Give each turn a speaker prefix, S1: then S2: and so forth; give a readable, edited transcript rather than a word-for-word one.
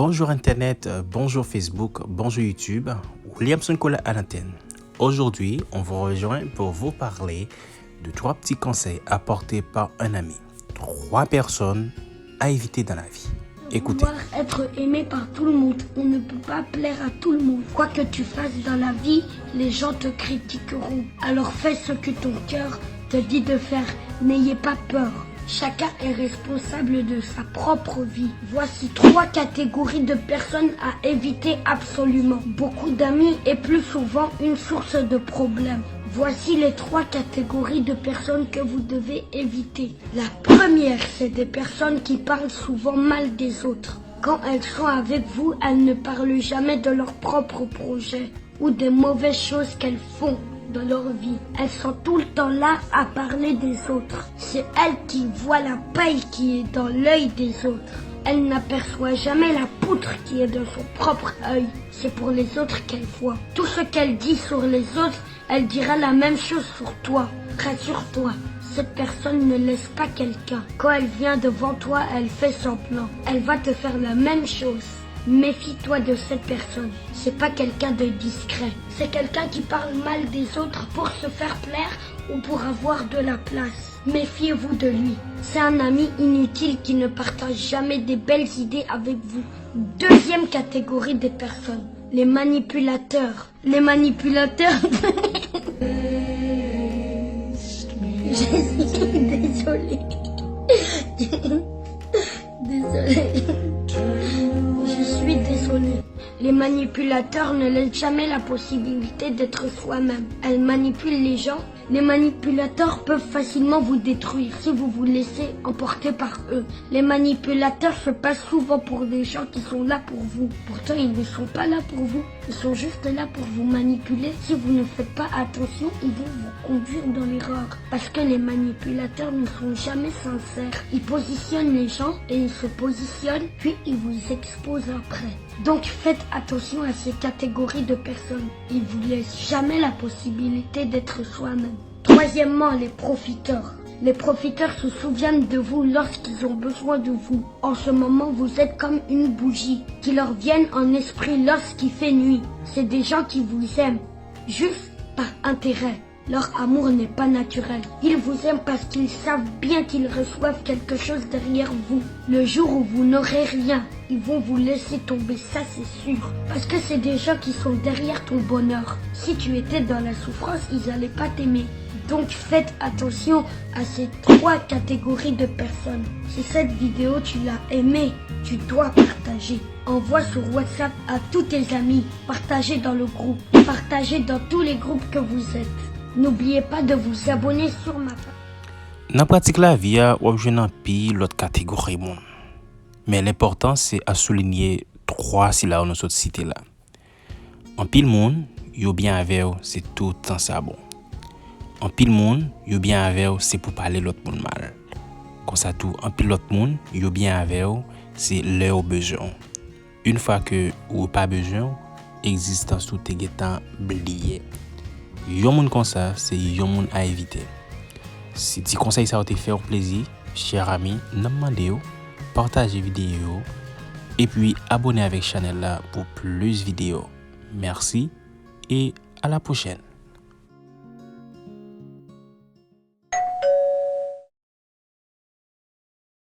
S1: Bonjour Internet, bonjour Facebook, bonjour YouTube, Williamson Kola à l'antenne. Aujourd'hui, on vous rejoint pour vous parler de 3 petits conseils apportés par un ami. 3 personnes à éviter dans la vie. Écoutez.
S2: Vouloir être aimé par tout le monde. On ne peut pas plaire à tout le monde. Quoi que tu fasses dans la vie, les gens te critiqueront. Alors fais ce que ton cœur te dit de faire. N'ayez pas peur. Chacun est responsable de sa propre vie. Voici 3 catégories de personnes à éviter absolument. Beaucoup d'amis et plus souvent une source de problèmes. Voici les 3 catégories de personnes que vous devez éviter. La première, c'est des personnes qui parlent souvent mal des autres. Quand elles sont avec vous, elles ne parlent jamais de leurs propres projets ou des mauvaises choses qu'elles font dans leur vie. Elles sont tout le temps là à parler des autres. C'est elles qui voient la paille qui est dans l'œil des autres. Elle n'aperçoit jamais la poutre qui est dans son propre œil. C'est pour les autres qu'elle voit. Tout ce qu'elle dit sur les autres, elle dira la même chose sur toi. Rassure-toi, cette personne ne laisse pas quelqu'un. Quand elle vient devant toi, elle fait semblant. Elle va te faire la même chose. Méfie-toi de cette personne. C'est pas quelqu'un de discret. C'est quelqu'un qui parle mal des autres pour se faire plaire ou pour avoir de la place. Méfiez-vous de lui. C'est un ami inutile qui ne partage jamais des belles idées avec vous. Deuxième catégorie des personnes. Les manipulateurs. Les manipulateurs... Désolée. Désolée. Je suis désolée. Les manipulateurs ne laissent jamais la possibilité d'être soi-même. Elles manipulent les gens. Les manipulateurs peuvent facilement vous détruire si vous vous laissez emporter par eux. Les manipulateurs se passent souvent pour des gens qui sont là pour vous. Pourtant, ils ne sont pas là pour vous. Ils sont juste là pour vous manipuler. Si vous ne faites pas attention, ils vont vous conduire dans l'erreur. Parce que les manipulateurs ne sont jamais sincères. Ils positionnent les gens et ils se positionnent, puis ils vous exposent après. Donc faites attention à ces catégories de personnes. Ils vous laissent jamais la possibilité d'être soi-même. Troisièmement, les profiteurs. Les profiteurs se souviennent de vous lorsqu'ils ont besoin de vous. En ce moment, vous êtes comme une bougie qui leur viennent en esprit lorsqu'il fait nuit. C'est des gens qui vous aiment, juste par intérêt. Leur amour n'est pas naturel. Ils vous aiment parce qu'ils savent bien qu'ils reçoivent quelque chose derrière vous. Le jour où vous n'aurez rien, ils vont vous laisser tomber, ça c'est sûr. Parce que c'est des gens qui sont derrière ton bonheur. Si tu étais dans la souffrance, ils n'allaient pas t'aimer. Donc faites attention à ces 3 catégories de personnes. Si cette vidéo tu l'as aimée, tu dois partager. Envoie sur WhatsApp à tous tes amis. Partagez dans le groupe. Partagez dans tous les groupes que vous êtes. N'oubliez pas de vous abonner sur ma page.
S1: Dans la pratique la vie, on joue dans pile l'autre catégorie monde. Mais l'important c'est à souligner 3 si là on notre cité là. En pile monde, yo bien avec c'est tout le temps ça bon. En pile monde, yo bien avec c'est pour parler l'autre monde mal. Comme ça tout, en pile l'autre monde, yo bien avec c'est leur besoin. Une fois que ou pas besoin, existence tout est getan blié. Yon moun comme ça, c'est yon moun à éviter. Si ti conseil ça te fait plaisir, cher ami, n'a demandé partagez vidéo et puis abonnez avec channel là pour plus vidéos. Merci et à la prochaine.